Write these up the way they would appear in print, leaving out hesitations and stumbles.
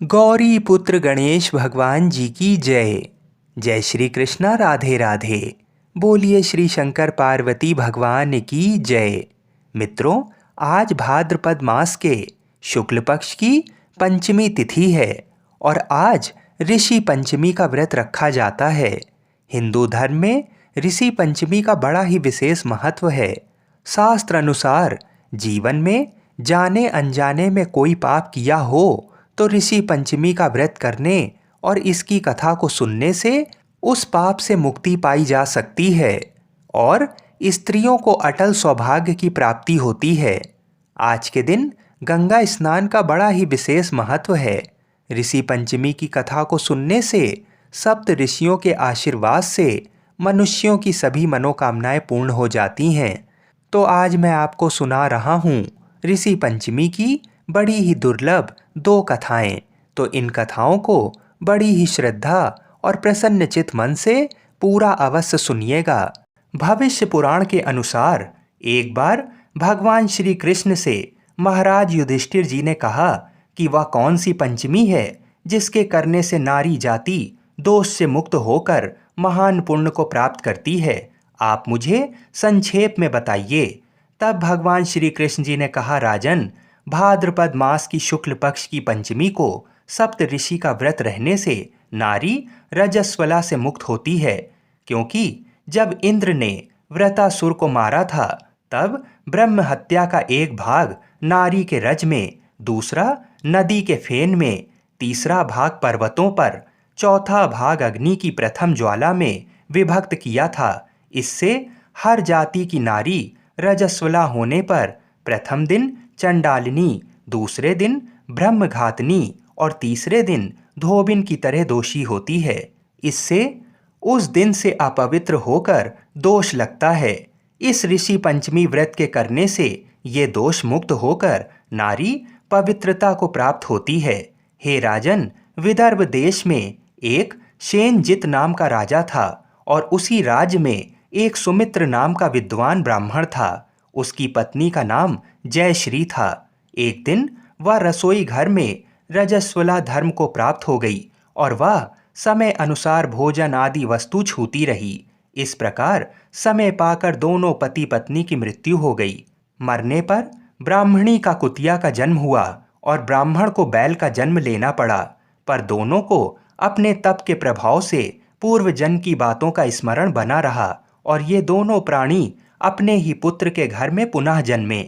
गौरी पुत्र गणेश भगवान जी की जय। जय श्री कृष्णा, राधे राधे। बोलिए श्री शंकर पार्वती भगवान की जय। मित्रों, आज भाद्रपद मास के शुक्ल पक्ष की पंचमी तिथि है और आज ऋषि पंचमी का व्रत रखा जाता है। हिंदू धर्म में ऋषि पंचमी का बड़ा ही विशेष महत्व है। शास्त्र अनुसार जीवन में जाने अनजाने में कोई पाप किया हो तो ऋषि पंचमी का व्रत करने और इसकी कथा को सुनने से उस पाप से मुक्ति पाई जा सकती है और स्त्रियों को अटल सौभाग्य की प्राप्ति होती है। आज के दिन गंगा स्नान का बड़ा ही विशेष महत्व है। ऋषि पंचमी की कथा को सुनने से सप्त ऋषियों के आशीर्वाद से मनुष्यों की सभी मनोकामनाएं पूर्ण हो जाती हैं। तो आज मैं आपको सुना रहा हूँ ऋषि पंचमी की बड़ी ही दुर्लभ दो कथाएं। तो इन कथाओं को बड़ी ही श्रद्धा और प्रसन्नचित मन से पूरा अवश्य सुनिएगा। भविष्य पुराण के अनुसार एक बार भगवान श्री कृष्ण से महाराज युधिष्ठिर जी ने कहा कि वह कौन सी पंचमी है जिसके करने से नारी जाति दोष से मुक्त होकर महान पुण्य को प्राप्त करती है। आप मुझे संक्षेप में बताइए। तब भगवान श्री कृष्ण जी ने कहा, राजन, भाद्रपद मास की शुक्ल पक्ष की पंचमी को सप्त ऋषि का व्रत रहने से नारी रजस्वला से मुक्त होती है, क्योंकि जब इंद्र ने व्रतासुर को मारा था तब ब्रह्म हत्या का एक भाग नारी के रज में, दूसरा नदी के फेन में, तीसरा भाग पर्वतों पर, चौथा भाग अग्नि की प्रथम ज्वाला में विभक्त किया था। इससे हर जाति की नारी रजस्वला होने पर प्रथम दिन चंडालिनी, दूसरे दिन ब्रह्मघातनी और तीसरे दिन धोबिन की तरह दोषी होती है। इससे उस दिन से अपवित्र होकर दोष लगता है। इस ऋषि पंचमी व्रत के करने से ये दोष मुक्त होकर नारी पवित्रता को प्राप्त होती है। हे राजन, विदर्भ देश में एक शेनजित नाम का राजा था और उसी राज्य में एक सुमित्र नाम का विद्वान ब्राह्मण था। उसकी पत्नी का नाम जयश्री था। एक दिन वह रसोई घर में रजस्वला धर्म को प्राप्त हो गई और वह समय अनुसार भोजन आदि वस्तु छूती रही। इस प्रकार समय पाकर दोनों पति पत्नी की मृत्यु हो गई। मरने पर ब्राह्मणी का कुतिया का जन्म हुआ और ब्राह्मण को बैल का जन्म लेना पड़ा, पर दोनों को अपने तप के प्रभाव से पूर्व जन्म की बातों का स्मरण बना रहा और ये दोनों प्राणी अपने ही पुत्र के घर में पुनः जन्मे।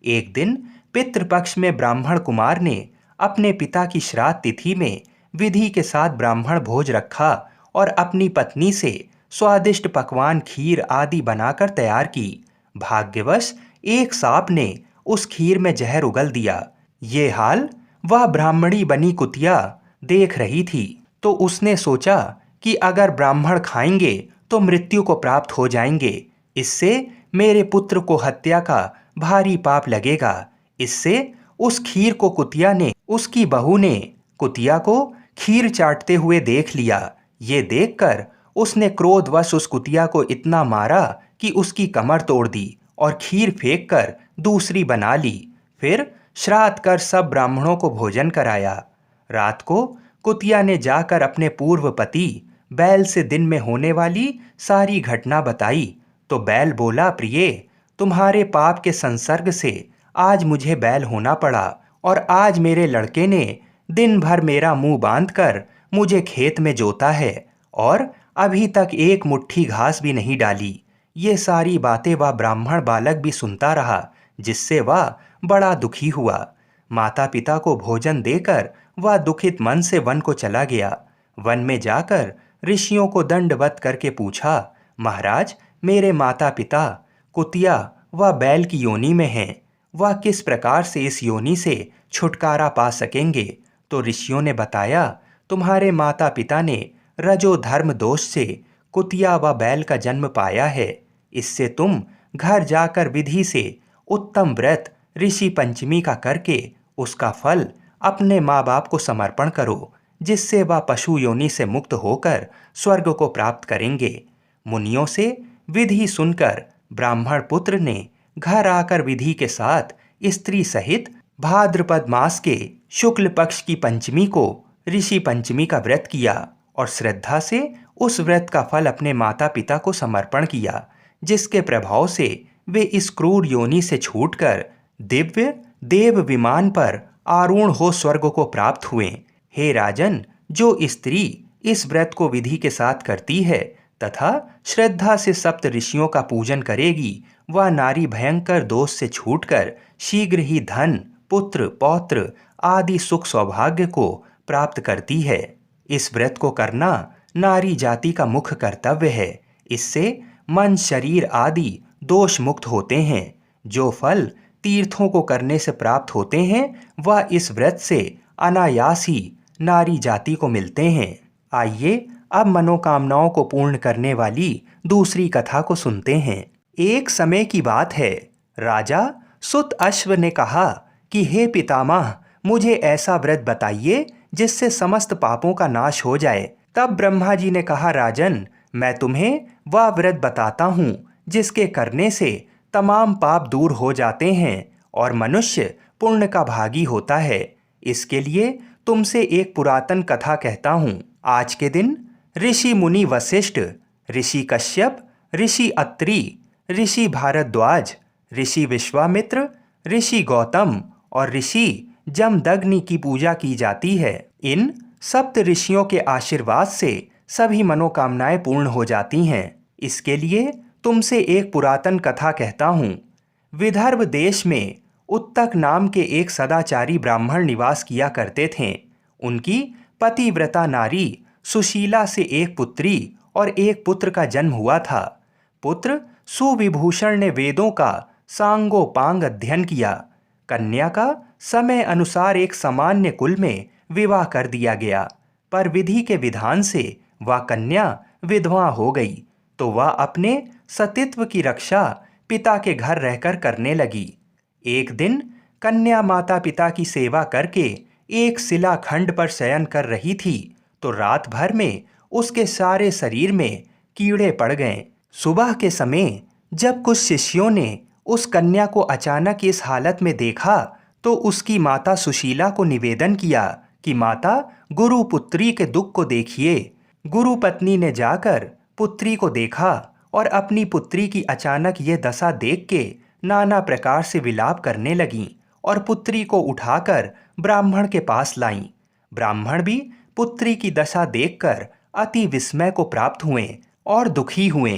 एक दिन पितृपक्ष में ब्राह्मण कुमार ने अपने पिता की श्राद्ध तिथि में विधि के साथ ब्राह्मण भोज रखा और अपनी पत्नी से स्वादिष्ट पकवान खीर आदि बनाकर तैयार की। भाग्यवश एक सांप ने उस खीर में जहर उगल दिया। ये हाल वह ब्राह्मणी बनी कुतिया देख रही थी, तो उसने सोचा कि अगर ब्राह्मण खाएंगे तो मृत्यु को प्राप्त हो जाएंगे। इससे मेरे पुत्र को हत्या का भारी पाप लगेगा। इससे उस खीर को कुतिया ने, उसकी बहू ने कुतिया को खीर चाटते हुए देख लिया। ये देखकर उसने क्रोधवश उस कुतिया को इतना मारा कि उसकी कमर तोड़ दी और खीर फेंक कर दूसरी बना ली। फिर श्राद्ध कर सब ब्राह्मणों को भोजन कराया। रात को कुतिया ने जाकर अपने पूर्व पति बैल से दिन में होने वाली सारी घटना बताई। तो बैल बोला, प्रिय, तुम्हारे पाप के संसर्ग से आज मुझे बैल होना पड़ा और आज मेरे लड़के ने दिन भर मेरा मुंह बांधकर मुझे खेत में जोता है और अभी तक एक मुट्ठी घास भी नहीं डाली। ये सारी बातें वह ब्राह्मण बालक भी सुनता रहा, जिससे वह बड़ा दुखी हुआ। माता पिता को भोजन देकर वह दुखित मन से वन को चला गया। वन में जाकर ऋषियों को दंडवत करके पूछा, महाराज, मेरे माता पिता कुतिया वह बैल की योनि में हैं। वह किस प्रकार से इस योनि से छुटकारा पा सकेंगे? तो ऋषियों ने बताया, तुम्हारे माता पिता ने रजो धर्म दोष से कुतिया व बैल का जन्म पाया है। इससे तुम घर जाकर विधि से उत्तम व्रत ऋषि पंचमी का करके उसका फल अपने माँ बाप को समर्पण करो, जिससे वह पशु योनि से मुक्त होकर स्वर्ग को प्राप्त करेंगे। मुनियों से विधि सुनकर ब्राह्मण पुत्र ने घर आकर विधि के साथ स्त्री सहित भाद्रपद मास के शुक्ल पक्ष की पंचमी को ऋषि पंचमी का व्रत किया और श्रद्धा से उस व्रत का फल अपने माता पिता को समर्पण किया, जिसके प्रभाव से वे इस क्रूर योनि से छूटकर दिव्य देव विमान पर आरूढ़ हो स्वर्ग को प्राप्त हुए। हे राजन, जो स्त्री इस व्रत को विधि के साथ करती है तथा श्रद्धा से सप्त ऋषियों का पूजन करेगी, वह नारी भयंकर दोष से छूटकर शीघ्र ही धन, पुत्र, पौत्र आदि सुख सौभाग्य को प्राप्त करती है। इस व्रत को करना नारी जाति का मुख्य कर्तव्य है। इससे मन, शरीर आदि दोष मुक्त होते हैं। जो फल तीर्थों को करने से प्राप्त होते हैं, वह इस व्रत से अनायास ही नारी जाति को मिलते हैं। आइए अब मनोकामनाओं को पूर्ण करने वाली दूसरी कथा को सुनते हैं। एक समय की बात है, राजा सुत अश्व ने कहा कि हे पितामह, मुझे ऐसा व्रत बताइए जिससे समस्त पापों का नाश हो जाए। तब ब्रह्मा जी ने कहा, राजन, मैं तुम्हें वह व्रत बताता हूँ जिसके करने से तमाम पाप दूर हो जाते हैं और मनुष्य पुण्य का भागी होता है। इसके लिए तुमसे एक पुरातन कथा कहता हूँ। आज के दिन ऋषि मुनि वशिष्ठ, ऋषि कश्यप, ऋषि अत्रि, ऋषि भारद्वाज, ऋषि विश्वामित्र, ऋषि गौतम और ऋषि जमदग्नि की पूजा की जाती है। इन सप्त ऋषियों के आशीर्वाद से सभी मनोकामनाएं पूर्ण हो जाती हैं। इसके लिए तुमसे एक पुरातन कथा कहता हूँ। विदर्भ देश में उत्तक नाम के एक सदाचारी ब्राह्मण निवास किया करते थे। उनकी पतिव्रता नारी सुशीला से एक पुत्री और एक पुत्र का जन्म हुआ था। पुत्र सुविभूषण ने वेदों का सांगोपांग अध्ययन किया। कन्या का समय अनुसार एक सामान्य कुल में विवाह कर दिया गया, पर विधि के विधान से वह कन्या विधवा हो गई, तो वह अपने सतीत्व की रक्षा पिता के घर रहकर करने लगी। एक दिन कन्या माता पिता की सेवा करके एक शिलाखंड पर शयन कर रही थी, तो रात भर में उसके सारे शरीर में कीड़े पड़ गए। सुबह के समय जब कुछ शिष्यों ने उस कन्या को अचानक इस हालत में देखा, तो उसकी माता सुशीला को निवेदन किया कि माता, गुरु पुत्री के दुख को देखिए। गुरु पत्नी ने जाकर पुत्री को देखा और अपनी पुत्री की अचानक ये दशा देख के नाना प्रकार से विलाप करने लगीं और पुत्री को उठाकर ब्राह्मण के पास लाईं। ब्राह्मण भी पुत्री की दशा देखकर अति विस्मय को प्राप्त हुए और दुखी हुए।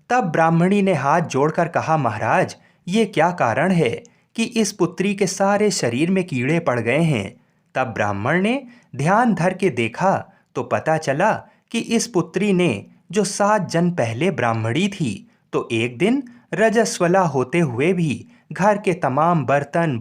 तब ब्राह्मणी ने हाथ जोड़कर कहा, महाराज, ये क्या कारण है कि इस पुत्री के सारे शरीर में कीड़े पड़ गए हैं। तब ब्राह्मण ने ध्यान धर के देखा तो पता चला कि इस पुत्री ने जो 7 जन्म पहले ब्राह्मणी थी, तो एक दिन रजस्वला होते हुए भी घर के तमाम बर्तन,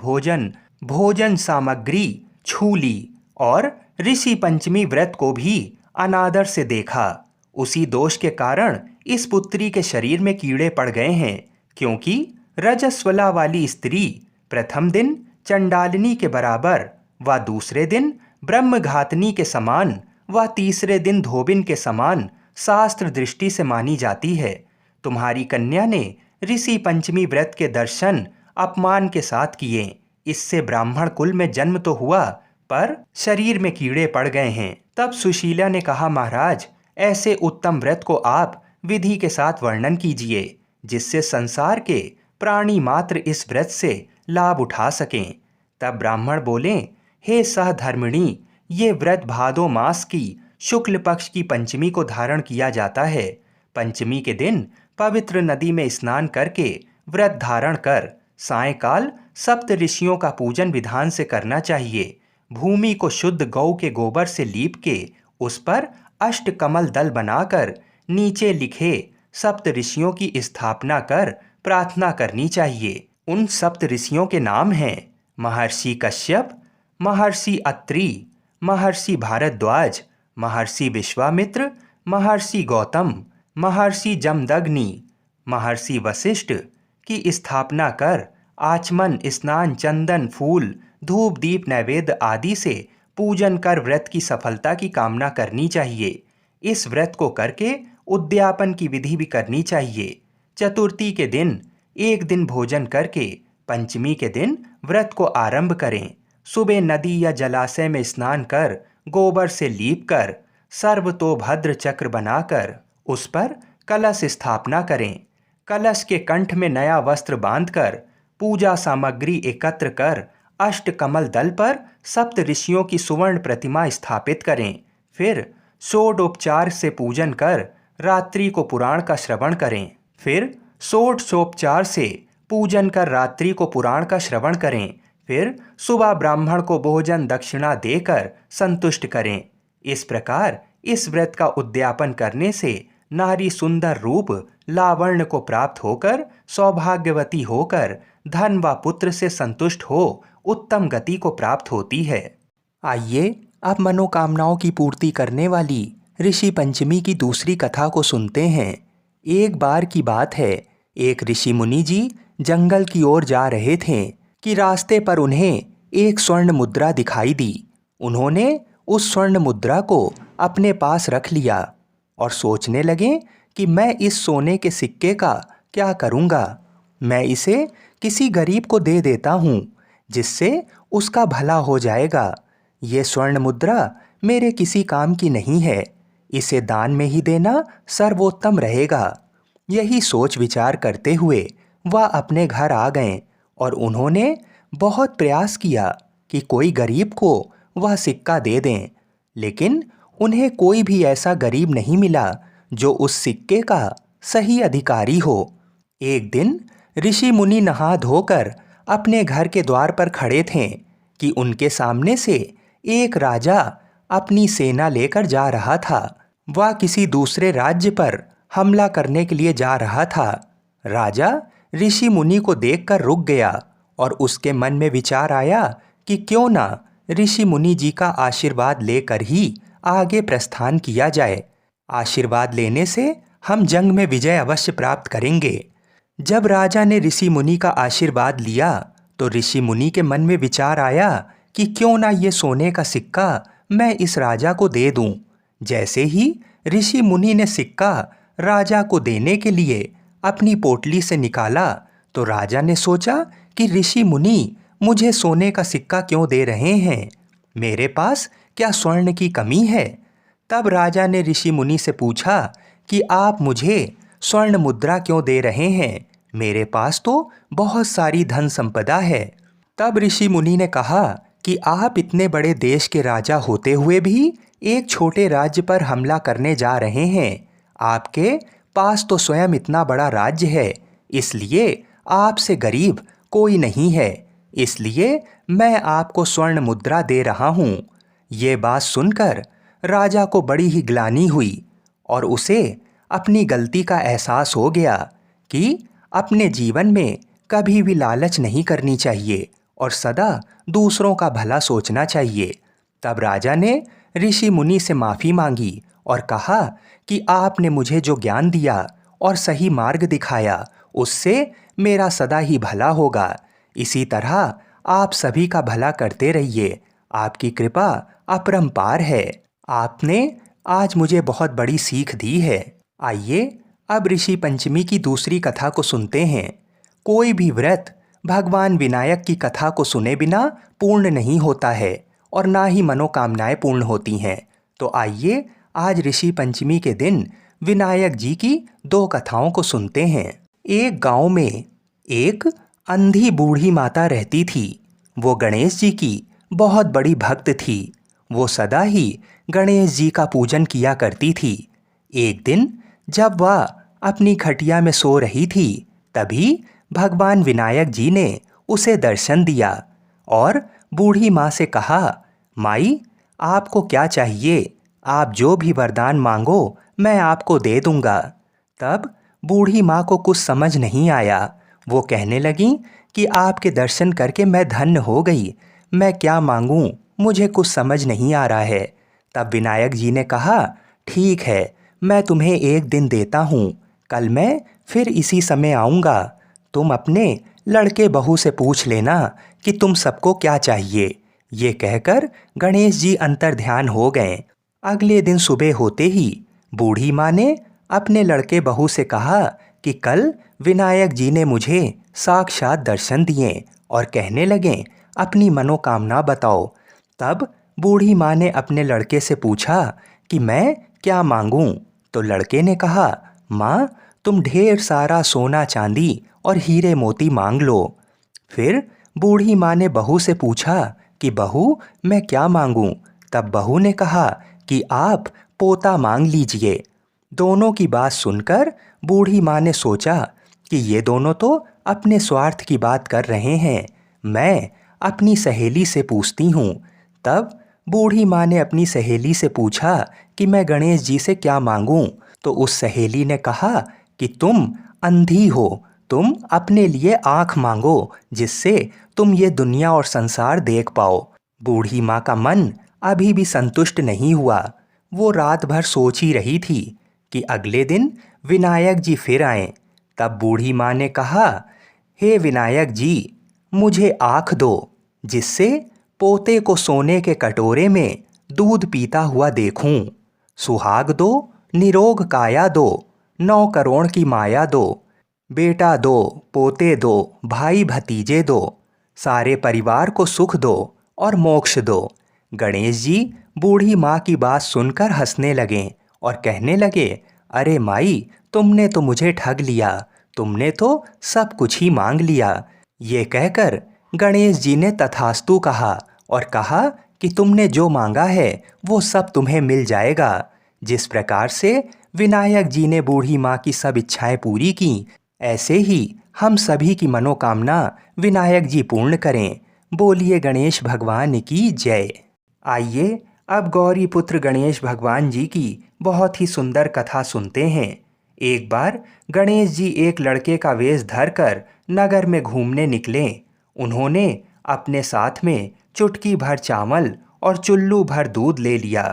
भोजन सामग्री छू ली और ऋषि पंचमी व्रत को भी अनादर से देखा। उसी दोष के कारण इस पुत्री के शरीर में कीड़े पड़ गए हैं, क्योंकि रजस्वला वाली स्त्री प्रथम दिन चंडालिनी के बराबर, व दूसरे दिन ब्रह्मघातनी के समान, व तीसरे दिन धोबिन के समान शास्त्र दृष्टि से मानी जाती है। तुम्हारी कन्या ने ऋषि पंचमी व्रत के दर्शन अपमान के साथ किए। इससे ब्राह्मण कुल में जन्म तो हुआ, पर शरीर में कीड़े पड़ गए हैं। तब सुशीला ने कहा, महाराज, ऐसे उत्तम व्रत को आप विधि के साथ वर्णन कीजिए, जिससे संसार के प्राणी मात्र इस व्रत से लाभ उठा सकें। तब ब्राह्मण बोले, हे सहधर्मिणी, ये व्रत भादो मास की शुक्ल पक्ष की पंचमी को धारण किया जाता है। पंचमी के दिन पवित्र नदी में स्नान करके व्रत धारण कर सायंकाल सप्त ऋषियों का पूजन विधान से करना चाहिए। भूमि को शुद्ध गौ के गोबर से लीप के उस पर अष्ट कमल दल बनाकर नीचे लिखे सप्त ऋषियों की स्थापना कर प्रार्थना करनी चाहिए। उन सप्त ऋषियों के नाम हैं महर्षि कश्यप, महर्षि अत्रि, महर्षि भारद्वाज, महर्षि विश्वामित्र, महर्षि गौतम, महर्षि जमदग्नि, महर्षि वशिष्ठ की स्थापना कर आचमन, स्नान, चंदन, फूल, धूप, दीप, नैवेद्य आदि से पूजन कर व्रत की सफलता की कामना करनी चाहिए। इस व्रत को करके उद्यापन की विधि भी करनी चाहिए। चतुर्थी के दिन एक दिन भोजन करके पंचमी के दिन व्रत को आरंभ करें। सुबह नदी या जलाशय में स्नान कर गोबर से लीप कर सर्वतोभद्र चक्र बनाकर उस पर कलश स्थापना करें। कलश के कंठ में नया वस्त्र बांधकर पूजा सामग्री एकत्र कर अष्टकमल दल पर सप्त ऋषियों की सुवर्ण प्रतिमा स्थापित करें। फिर षोडोपचार से पूजन कर रात्रि को पुराण का श्रवण करें। फिर षोडशोपचार से पूजन कर रात्रि को पुराण का श्रवण करें। फिर सुबह ब्राह्मण को भोजन दक्षिणा देकर संतुष्ट करें। इस प्रकार इस व्रत का उद्यापन करने से नारी सुंदर रूप लावण्य को प्राप्त होकर सौभाग्यवती होकर धन व पुत्र से संतुष्ट हो उत्तम गति को प्राप्त होती है। आइए अब मनोकामनाओं की पूर्ति करने वाली ऋषि पंचमी की दूसरी कथा को सुनते हैं। एक बार की बात है, एक ऋषि मुनि जी जंगल की ओर जा रहे थे कि रास्ते पर उन्हें एक स्वर्ण मुद्रा दिखाई दी। उन्होंने उस स्वर्ण मुद्रा को अपने पास रख लिया और सोचने लगे कि मैं इस सोने के सिक्के का क्या करूँगा। मैं इसे किसी गरीब को दे देता हूँ जिससे उसका भला हो जाएगा। ये स्वर्ण मुद्रा मेरे किसी काम की नहीं है, इसे दान में ही देना सर्वोत्तम रहेगा। यही सोच विचार करते हुए वह अपने घर आ गए और उन्होंने बहुत प्रयास किया कि कोई गरीब को वह सिक्का दे दें, लेकिन उन्हें कोई भी ऐसा गरीब नहीं मिला जो उस सिक्के का सही अधिकारी हो। एक दिन ऋषि मुनि नहा धोकर अपने घर के द्वार पर खड़े थे कि उनके सामने से एक राजा अपनी सेना लेकर जा रहा था। वह किसी दूसरे राज्य पर हमला करने के लिए जा रहा था। राजा ऋषि मुनि को देखकर रुक गया और उसके मन में विचार आया कि क्यों ना ऋषि मुनि जी का आशीर्वाद लेकर ही आगे प्रस्थान किया जाए। आशीर्वाद लेने से हम जंग में विजय अवश्य प्राप्त करेंगे। जब राजा ने ऋषि मुनि का आशीर्वाद लिया तो ऋषि मुनि के मन में विचार आया कि क्यों ना ये सोने का सिक्का मैं इस राजा को दे दूं। जैसे ही ऋषि मुनि ने सिक्का राजा को देने के लिए अपनी पोटली से निकाला तो राजा ने सोचा कि ऋषि मुनि मुझे सोने का सिक्का क्यों दे रहे हैं, मेरे पास क्या स्वर्ण की कमी है। तब राजा ने ऋषि मुनि से पूछा कि आप मुझे स्वर्ण मुद्रा क्यों दे रहे हैं, मेरे पास तो बहुत सारी धन संपदा है। तब ऋषि मुनि ने कहा कि आप इतने बड़े देश के राजा होते हुए भी एक छोटे राज्य पर हमला करने जा रहे हैं। आपके पास तो स्वयं इतना बड़ा राज्य है, इसलिए आपसे गरीब कोई नहीं है, इसलिए मैं आपको स्वर्ण मुद्रा दे रहा हूँ। ये बात सुनकर राजा को बड़ी ही ग्लानि हुई और उसे अपनी गलती का एहसास हो गया कि अपने जीवन में कभी भी लालच नहीं करनी चाहिए और सदा दूसरों का भला सोचना चाहिए। तब राजा ने ऋषि मुनि से माफ़ी मांगी और कहा कि आपने मुझे जो ज्ञान दिया और सही मार्ग दिखाया उससे मेरा सदा ही भला होगा। इसी तरह आप सभी का भला करते रहिए, आपकी कृपा अपरंपार है। आपने आज मुझे बहुत बड़ी सीख दी है। आइए अब ऋषि पंचमी की दूसरी कथा को सुनते हैं। कोई भी व्रत भगवान विनायक की कथा को सुने बिना पूर्ण नहीं होता है और ना ही मनोकामनाएं पूर्ण होती हैं। तो आइए आज ऋषि पंचमी के दिन विनायक जी की दो कथाओं को सुनते हैं। एक गांव में एक अंधी बूढ़ी माता रहती थी। वो गणेश जी की बहुत बड़ी भक्त थी। वो सदा ही गणेश जी का पूजन किया करती थी। एक दिन जब वह अपनी खटिया में सो रही थी तभी भगवान विनायक जी ने उसे दर्शन दिया और बूढ़ी माँ से कहा, माई आपको क्या चाहिए, आप जो भी वरदान मांगो मैं आपको दे दूंगा। तब बूढ़ी माँ को कुछ समझ नहीं आया। वो कहने लगी कि आपके दर्शन करके मैं धन्य हो गई, मैं क्या मांगूं मुझे कुछ समझ नहीं आ रहा है। तब विनायक जी ने कहा, ठीक है मैं तुम्हें एक दिन देता हूँ, कल मैं फिर इसी समय आऊँगा। तुम अपने लड़के बहू से पूछ लेना कि तुम सबको क्या चाहिए। ये कहकर गणेश जी अंतर्ध्यान हो गए। अगले दिन सुबह होते ही बूढ़ी माँ ने अपने लड़के बहू से कहा कि कल विनायक जी ने मुझे साक्षात दर्शन दिए और कहने लगे, अपनी मनोकामना बताओ। तब बूढ़ी माँ ने अपने लड़के से पूछा कि मैं क्या मांगूं? तो लड़के ने कहा, माँ, तुम ढेर सारा सोना चांदी और हीरे मोती मांग लो। फिर बूढ़ी माँ ने बहू से पूछा कि बहू, मैं क्या मांगूं? तब बहू ने कहा कि आप पोता मांग लीजिए। दोनों की बात सुनकर बूढ़ी माँ ने सोचा कि ये दोनों तो अपने स्वार्थ की बात कर रहे हैं, मैं अपनी सहेली से पूछती हूँ। तब बूढ़ी माँ ने अपनी सहेली से पूछा कि मैं गणेश जी से क्या मांगूं? तो उस सहेली ने कहा कि तुम अंधी हो, तुम अपने लिए आँख मांगो जिससे तुम ये दुनिया और संसार देख पाओ। बूढ़ी माँ का मन अभी भी संतुष्ट नहीं हुआ। वो रात भर सोच ही रही थी कि अगले दिन विनायक जी फिर आए। तब बूढ़ी माँ ने कहा, हे विनायक जी, मुझे आँख दो जिससे पोते को सोने के कटोरे में दूध पीता हुआ देखूं। सुहाग दो, निरोग काया दो, 9 करोड़ की माया दो। बेटा दो, पोते दो, भाई भतीजे दो, सारे परिवार को सुख दो और मोक्ष दो। गणेश जी बूढ़ी माँ की बात सुनकर हंसने लगे और कहने लगे, अरे माई, तुमने तो मुझे ठग लिया, तुमने तो सब कुछ ही मांग लिया। ये कहकर गणेश जी ने तथास्तु कहा और कहा कि तुमने जो मांगा है वो सब तुम्हें मिल जाएगा। जिस प्रकार से विनायक जी ने बूढ़ी माँ की सब इच्छाएं पूरी की, ऐसे ही हम सभी की मनोकामना विनायक जी पूर्ण करें। बोलिए गणेश भगवान की जय। आइए अब गौरी पुत्र गणेश भगवान जी की बहुत ही सुंदर कथा सुनते हैं। एक बार गणेश जी एक लड़के का वेश धरकर नगर में घूमने निकले। उन्होंने अपने साथ में चुटकी भर चावल और चुल्लू भर दूध ले लिया।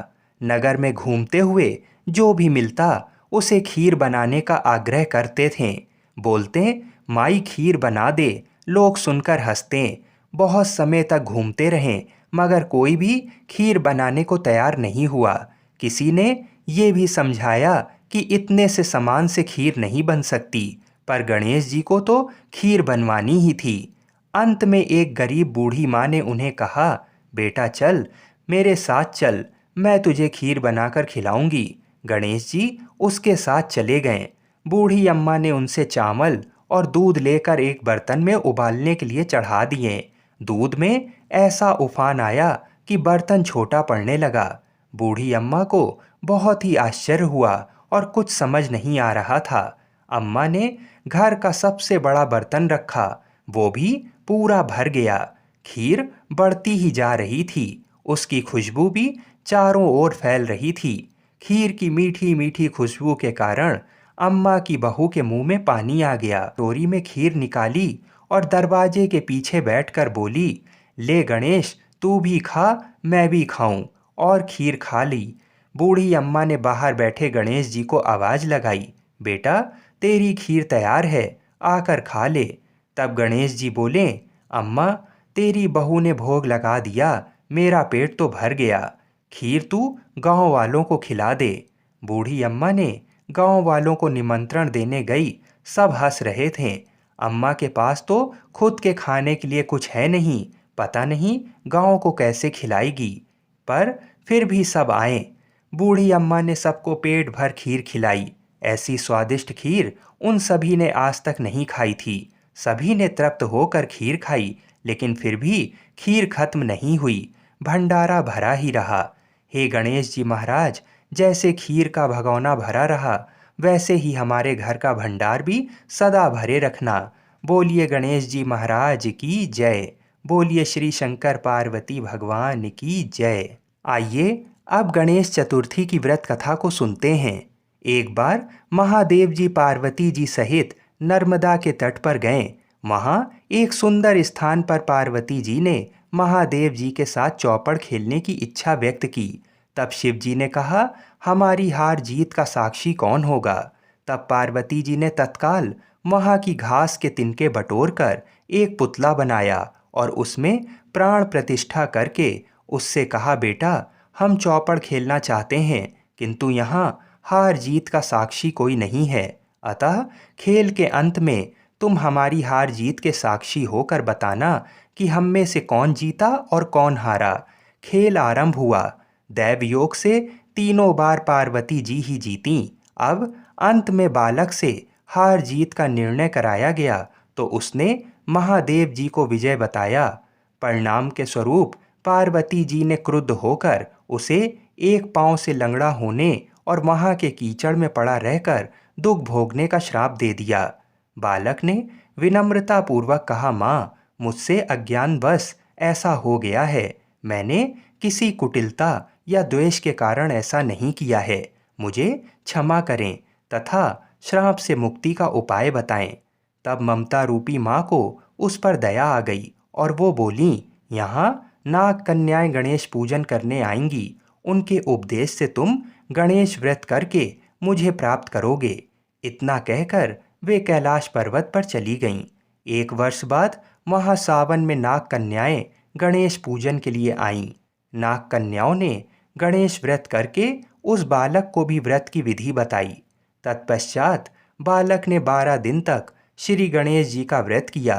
नगर में घूमते हुए जो भी मिलता उसे खीर बनाने का आग्रह करते थे। बोलते, माई खीर बना दे। लोग सुनकर हंसते। बहुत समय तक घूमते रहें मगर कोई भी खीर बनाने को तैयार नहीं हुआ। किसी ने ये भी समझाया कि इतने से सामान से खीर नहीं बन सकती, पर गणेश जी को तो खीर बनवानी ही थी। अंत में एक गरीब बूढ़ी माँ ने उन्हें कहा, बेटा चल, मेरे साथ चल, मैं तुझे खीर बनाकर खिलाऊंगी। गणेश जी उसके साथ चले गए। बूढ़ी अम्मा ने उनसे चावल और दूध लेकर एक बर्तन में उबालने के लिए चढ़ा दिए। दूध में ऐसा उफान आया कि बर्तन छोटा पड़ने लगा। बूढ़ी अम्मा को बहुत ही आश्चर्य हुआ और कुछ समझ नहीं आ रहा था। अम्मा ने घर का सबसे बड़ा बर्तन रखा, वो भी पूरा भर गया। खीर बढ़ती ही जा रही थी, उसकी खुशबू भी चारों ओर फैल रही थी। खीर की मीठी मीठी खुशबू के कारण अम्मा की बहू के मुंह में पानी आ गया। टोरी में खीर निकाली और दरवाजे के पीछे बैठकर बोली, ले गणेश, तू भी खा, मैं भी खाऊं। और खीर खा ली। बूढ़ी अम्मा ने बाहर बैठे गणेश जी को आवाज लगाई, बेटा तेरी खीर तैयार है, आकर खा ले। तब गणेश जी बोले, अम्मा तेरी बहू ने भोग लगा दिया, मेरा पेट तो भर गया, खीर तू गांव वालों को खिला दे। बूढ़ी अम्मा ने गांव वालों को निमंत्रण देने गई। सब हंस रहे थे। अम्मा के पास तो खुद के खाने के लिए कुछ है नहीं, पता नहीं गांव को कैसे खिलाएगी। पर फिर भी सब आए। बूढ़ी अम्मा ने सबको पेट भर खीर खिलाई। ऐसी स्वादिष्ट खीर उन सभी ने आज तक नहीं खाई थी। सभी ने तृप्त होकर खीर खाई, लेकिन फिर भी खीर खत्म नहीं हुई, भंडारा भरा ही रहा। हे गणेश जी महाराज, जैसे खीर का भगोना भरा रहा, वैसे ही हमारे घर का भंडार भी सदा भरे रखना। बोलिए गणेश जी महाराज की जय। बोलिए श्री शंकर पार्वती भगवान की जय। आइए अब गणेश चतुर्थी की व्रत कथा को सुनते हैं। एक बार महादेव जी पार्वती जी सहित नर्मदा के तट पर गए। वहाँ एक सुंदर स्थान पर पार्वती जी ने महादेव जी के साथ चौपड़ खेलने की इच्छा व्यक्त की। तब शिव जी ने कहा, हमारी हार जीत का साक्षी कौन होगा? तब पार्वती जी ने तत्काल वहाँ की घास के तिनके बटोर कर एक पुतला बनाया और उसमें प्राण प्रतिष्ठा करके उससे कहा, बेटा हम चौपड़ खेलना चाहते हैं, किंतु यहाँ हार जीत का साक्षी कोई नहीं है, अतः खेल के अंत में तुम हमारी हार जीत के साक्षी होकर बताना कि हम में से कौन जीता और कौन हारा। खेल आरंभ हुआ। दैव योग से तीनों बार पार्वती जी ही जीतीं। अब अंत में बालक से हार जीत का निर्णय कराया गया तो उसने महादेव जी को विजय बताया। परिणाम के स्वरूप पार्वती जी ने क्रुद्ध होकर उसे एक पांव से लंगड़ा होने और वहां के कीचड़ में पड़ा रहकर दुख भोगने का श्राप दे दिया। बालक ने विनम्रता पूर्वक कहा, माँ, मुझसे अज्ञानवश ऐसा हो गया है। मैंने किसी कुटिलता या द्वेष के कारण ऐसा नहीं किया है। मुझे क्षमा करें तथा श्राप से मुक्ति का उपाय बताएं। तब ममता रूपी माँ को उस पर दया आ गई और वो बोली, यहाँ नाग कन्याएं गणेश पूजन करने आएंगी। उनके उपदेश से तुम गणेश व्रत करके मुझे प्राप्त करोगे। इतना कहकर वे कैलाश पर्वत पर चली गईं। 1 वर्ष बाद वहाँ सावन में नाग कन्याएं गणेश पूजन के लिए आईं। नाग कन्याओं ने गणेश व्रत करके उस बालक को भी व्रत की विधि बताई। तत्पश्चात बालक ने 12 दिन तक श्री गणेश जी का व्रत किया।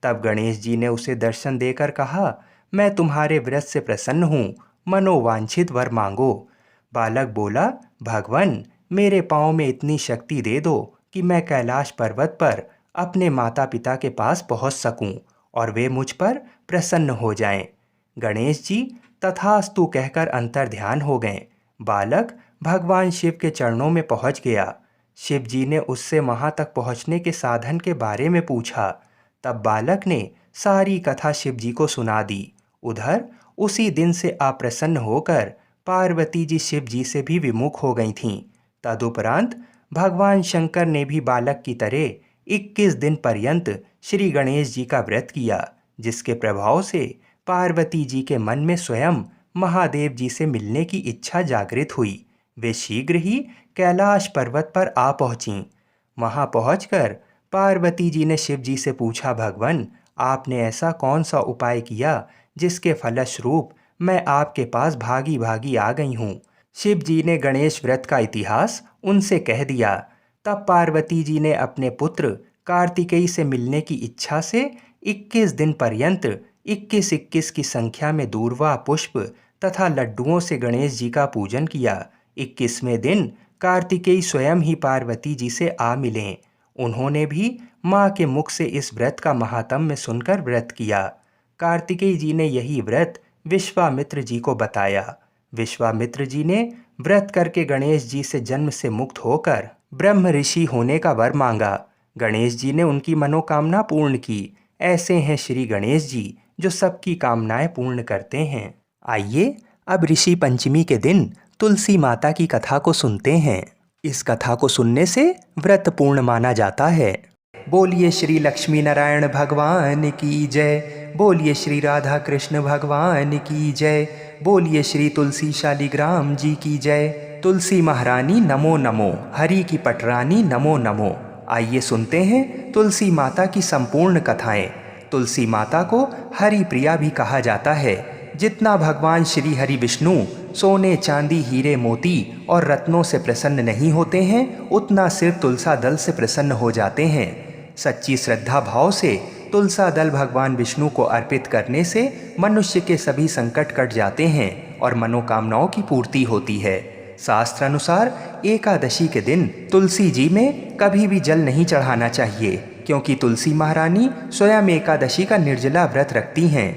तब गणेश जी ने उसे दर्शन देकर कहा, मैं तुम्हारे व्रत से प्रसन्न हूँ, मनोवांछित वर मांगो। बालक बोला, भगवान, मेरे पाँव में इतनी शक्ति दे दो कि मैं कैलाश पर्वत पर अपने माता पिता के पास पहुँच सकूं और वे मुझ पर प्रसन्न हो जाएं। गणेश जी तथास्तु कहकर अंतर्ध्यान हो गए। बालक भगवान शिव के चरणों में पहुंच गया। शिव जी ने उससे वहां तक पहुंचने के साधन के बारे में पूछा। तब बालक ने सारी कथा शिव जी को सुना दी। उधर उसी दिन से अप्रसन्न होकर पार्वती जी शिव जी से भी विमुख हो गई थीं। तदुपरांत भगवान शंकर ने भी बालक की तरह 21 दिन पर्यंत श्री गणेश जी का व्रत किया, जिसके प्रभाव से पार्वती जी के मन में स्वयं महादेव जी से मिलने की इच्छा जागृत हुई। वे शीघ्र ही कैलाश पर्वत पर आ पहुंचीं। वहां पहुंचकर पार्वती जी ने शिव जी से पूछा, भगवान, आपने ऐसा कौन सा उपाय किया जिसके फलस्वरूप मैं आपके पास भागी भागी आ गई हूँ। शिव जी ने गणेश व्रत का इतिहास उनसे कह दिया। तब पार्वती जी ने अपने पुत्र कार्तिकेय से मिलने की इच्छा से 21 दिन पर्यंत 21-21 की संख्या में दूर्वा पुष्प तथा लड्डुओं से गणेश जी का पूजन किया। 21वें दिन कार्तिकेय स्वयं ही पार्वती जी से आ मिले। उन्होंने भी माँ के मुख से इस व्रत का महात्म्य सुनकर व्रत किया। कार्तिकेय जी ने यही व्रत विश्वामित्र जी को बताया। विश्वामित्र जी ने व्रत करके गणेश जी से जन्म से मुक्त होकर ब्रह्म ऋषि होने का वर मांगा। गणेश जी ने उनकी मनोकामना पूर्ण की। ऐसे हैं श्री गणेश जी जो सबकी कामनाएं पूर्ण करते हैं। आइए अब ऋषि पंचमी के दिन तुलसी माता की कथा को सुनते हैं। इस कथा को सुनने से व्रत पूर्ण माना जाता है। बोलिए श्री लक्ष्मी नारायण भगवान की जय। बोलिए श्री राधा कृष्ण भगवान की जय। बोलिए श्री तुलसी शालिग्राम जी की जय। तुलसी महारानी नमो नमो, हरि की पटरानी नमो नमो। आइए सुनते हैं तुलसी माता की संपूर्ण कथाएं। तुलसी माता को हरि प्रिया भी कहा जाता है। जितना भगवान श्री हरि विष्णु सोने चांदी हीरे मोती और रत्नों से प्रसन्न नहीं होते हैं, उतना सिर्फ तुलसा दल से प्रसन्न हो जाते हैं। सच्ची श्रद्धा भाव से तुलसा दल भगवान विष्णु को अर्पित करने से मनुष्य के सभी संकट कट जाते हैं और मनोकामनाओं की पूर्ति होती है। शास्त्र अनुसार एकादशी के दिन तुलसी जी में कभी भी जल नहीं चढ़ाना चाहिए, क्योंकि तुलसी महारानी स्वयं एकादशी का निर्जला व्रत रखती हैं।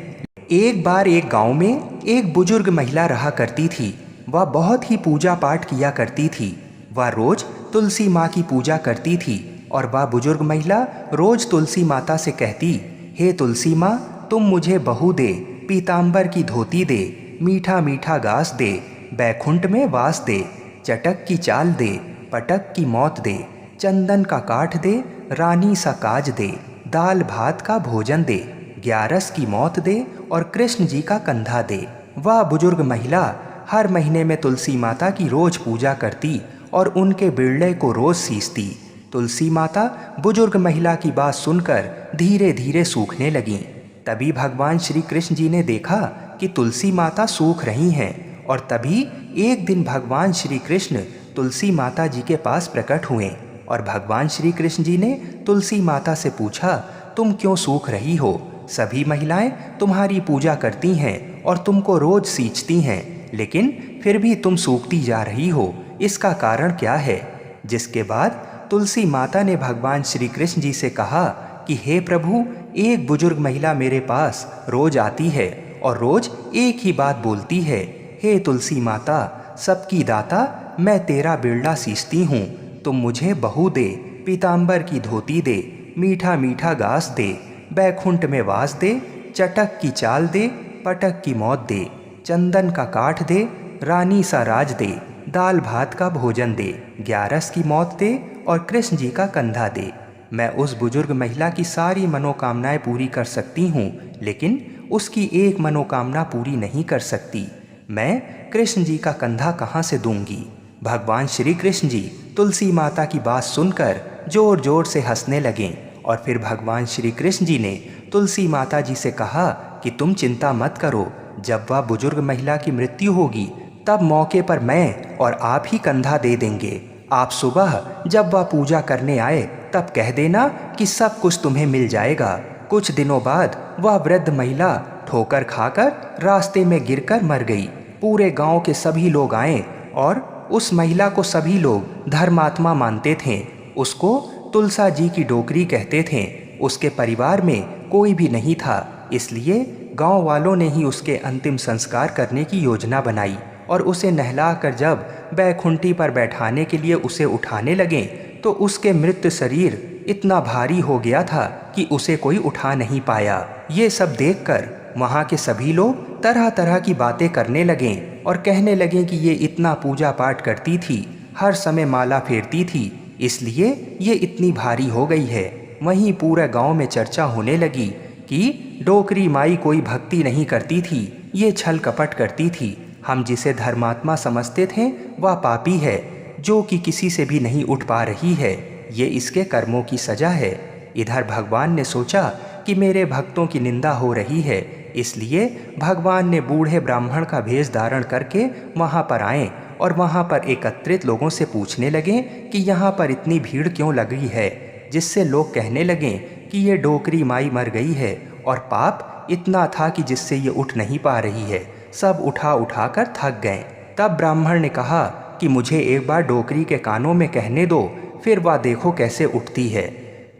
एक बार एक गांव में एक बुजुर्ग महिला रहा करती थी। वह बहुत ही पूजा पाठ किया करती थी। वह रोज तुलसी माँ की पूजा करती थी और वह बुजुर्ग महिला रोज तुलसी माता से कहती, हे तुलसी माँ, तुम मुझे बहू दे, पीताम्बर की धोती दे, मीठा मीठा घास दे, बैकुंठ में वास दे, चटक की चाल दे, पटक की मौत दे, चंदन का काठ दे, रानी सा काज दे, दाल भात का भोजन दे, 11 की मौत दे और कृष्ण जी का कंधा दे। वह बुजुर्ग महिला हर महीने में तुलसी माता की रोज पूजा करती और उनके बिरले को रोज सींचती। तुलसी माता बुजुर्ग महिला की बात सुनकर धीरे धीरे सूखने लगीं। तभी भगवान श्री कृष्ण जी ने देखा कि तुलसी माता सूख रही हैं और तभी एक दिन भगवान श्री कृष्ण तुलसी माता जी के पास प्रकट हुए। और भगवान श्री कृष्ण जी ने तुलसी माता से पूछा, तुम क्यों सूख रही हो? सभी महिलाएं तुम्हारी पूजा करती हैं और तुमको रोज सींचती हैं, लेकिन फिर भी तुम सूखती जा रही हो, इसका कारण क्या है? जिसके बाद तुलसी माता ने भगवान श्री कृष्ण जी से कहा कि हे प्रभु, एक बुजुर्ग महिला मेरे पास रोज आती है और रोज एक ही बात बोलती है, हे तुलसी माता, सबकी दाता, मैं तेरा बिरला सींचती हूँ, तुम मुझे बहू दे, पीताम्बर की धोती दे, मीठा मीठा घास दे, बैकुंठ में वास दे, चटक की चाल दे, पटक की मौत दे, चंदन का काठ दे, रानी सा राज दे, दाल भात का भोजन दे, ग्यारस की मौत दे और कृष्ण जी का कंधा दे। मैं उस बुजुर्ग महिला की सारी मनोकामनाएं पूरी कर सकती हूँ, लेकिन उसकी एक मनोकामना पूरी नहीं कर सकती। मैं कृष्ण जी का कंधा कहाँ से दूंगी? भगवान श्री कृष्ण जी तुलसी माता की बात सुनकर जोर जोर से हंसने लगे और फिर भगवान श्री कृष्ण जी ने तुलसी माता जी से कहा कि तुम चिंता मत करो, जब वह बुजुर्ग महिला की मृत्यु होगी तब मौके पर मैं और आप ही कंधा दे देंगे। आप सुबह जब वह पूजा करने आए तब कह देना कि सब कुछ तुम्हें मिल जाएगा। कुछ दिनों बाद वह वृद्ध महिला ठोकर खाकर रास्ते में गिरकर मर गई। पूरे गांव के सभी लोग आए और उस महिला को सभी लोग धर्मात्मा मानते थे। उसको तुलसा जी की डोकरी कहते थे। उसके परिवार में कोई भी नहीं था, इसलिए गांव वालों ने ही उसके अंतिम संस्कार करने की योजना बनाई और उसे नहलाकर जब बैकुंठी पर बैठाने के लिए उसे उठाने लगे तो उसके मृत शरीर इतना भारी हो गया था कि उसे कोई उठा नहीं पाया। ये सब देखकर वहाँ के सभी लोग तरह तरह की बातें करने लगे और कहने लगे कि ये इतना पूजा पाठ करती थी, हर समय माला फेरती थी, इसलिए ये इतनी भारी हो गई है। वहीं पूरे गांव में चर्चा होने लगी कि डोकरी माई कोई भक्ति नहीं करती थी, ये छल कपट करती थी। हम जिसे धर्मात्मा समझते थे वह पापी है, जो कि किसी से भी नहीं उठ पा रही है। ये इसके कर्मों की सजा है। इधर भगवान ने सोचा कि मेरे भक्तों की निंदा हो रही है, इसलिए भगवान ने बूढ़े ब्राह्मण का भेष धारण करके वहाँ पर आए और वहाँ पर एकत्रित लोगों से पूछने लगे कि यहाँ पर इतनी भीड़ क्यों लगी है, जिससे लोग कहने लगे कि ये डोकरी माई मर गई है और पाप इतना था कि जिससे ये उठ नहीं पा रही है। सब उठा उठा कर थक गए। तब ब्राह्मण ने कहा कि मुझे एक बार डोकरी के कानों में कहने दो, फिर वह देखो कैसे उठती है।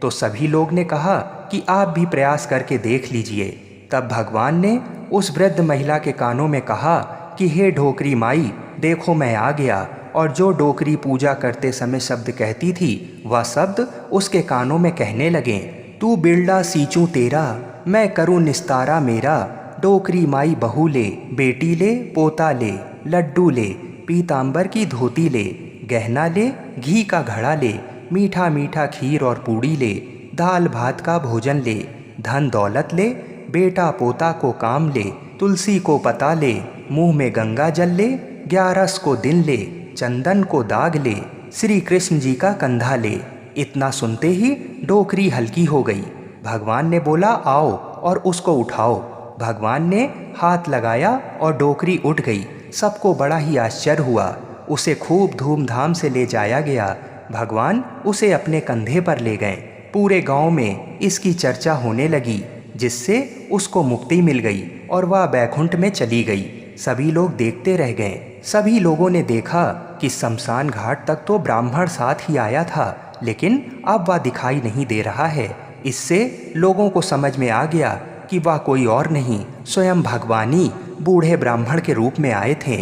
तो सभी लोग ने कहा कि आप भी प्रयास करके देख लीजिए। तब भगवान ने उस वृद्ध महिला के कानों में कहा कि हे डोकरी माई, देखो मैं आ गया। और जो डोकरी पूजा करते समय शब्द कहती थी वह शब्द उसके कानों में कहने लगे, तू बिरला सींचूं तेरा, मैं करूं निस्तारा मेरा। डोकरी माई बहू ले, बेटी ले, पोता ले, लड्डू ले, पीताम्बर की धोती ले, गहना ले, घी का घड़ा ले, मीठा मीठा खीर और पूड़ी ले, दाल भात का भोजन ले, धन दौलत ले, बेटा पोता को काम ले, तुलसी को पता ले, मुंह में गंगा जल ले, ग्यारस को दिन ले, चंदन को दाग ले, श्री कृष्ण जी का कंधा ले। इतना सुनते ही डोकरी हल्की हो गई। भगवान ने बोला, आओ और उसको उठाओ। भगवान ने हाथ लगाया और डोकरी उठ गई। सबको बड़ा ही आश्चर्य हुआ। उसे खूब धूमधाम से ले जाया गया। भगवान उसे अपने कंधे पर ले गए। पूरे गांव में इसकी चर्चा होने लगी, जिससे उसको मुक्ति मिल गई और वह बैकुंठ में चली गई। सभी लोग देखते रह गए। सभी लोगों ने देखा कि शमशान घाट तक तो ब्राह्मण साथ ही आया था, लेकिन अब वह दिखाई नहीं दे रहा है। इससे लोगों को समझ में आ गया कि वह कोई और नहीं, स्वयं भगवान ही बूढ़े ब्राह्मण के रूप में आए थे।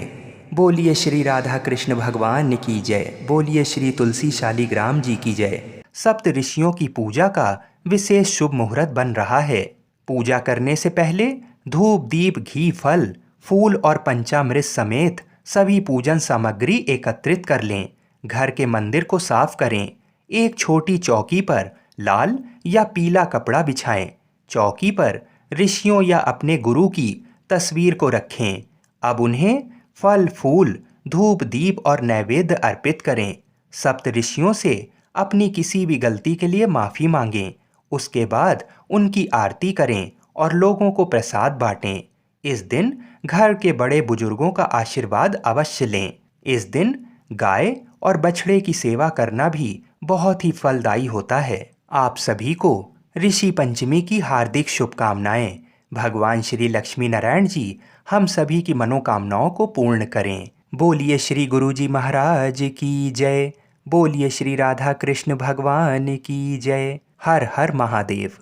बोलिए श्री राधा कृष्ण भगवान की जय। बोलिए श्री तुलसी शालिग्राम जी की जय। सप्त ऋषियों की पूजा का विशेष शुभ मुहूर्त बन रहा है। पूजा करने से पहले धूप, दीप, घी, फल, फूल और पंचामृत समेत सभी पूजन सामग्री एकत्रित कर लें। घर के मंदिर को साफ करें। एक छोटी चौकी पर लाल या पीला कपड़ा बिछाएं। चौकी पर ऋषियों या अपने गुरु की तस्वीर को रखें। अब उन्हें फल, फूल, धूप, दीप और नैवेद्य अर्पित करें। सप्त ऋषियों से अपनी किसी भी गलती के लिए माफ़ी मांगें। उसके बाद उनकी आरती करें और लोगों को प्रसाद बांटें। इस दिन घर के बड़े बुजुर्गों का आशीर्वाद अवश्य लें। इस दिन गाय और बछड़े की सेवा करना भी बहुत ही फलदायी होता है। आप सभी को ऋषि पंचमी की हार्दिक शुभकामनाएं। भगवान श्री लक्ष्मी नारायण जी हम सभी की मनोकामनाओं को पूर्ण करें। बोलिए श्री गुरु जी महाराज की जय। बोलिए श्री राधा कृष्ण भगवान की जय। हर हर महादेव।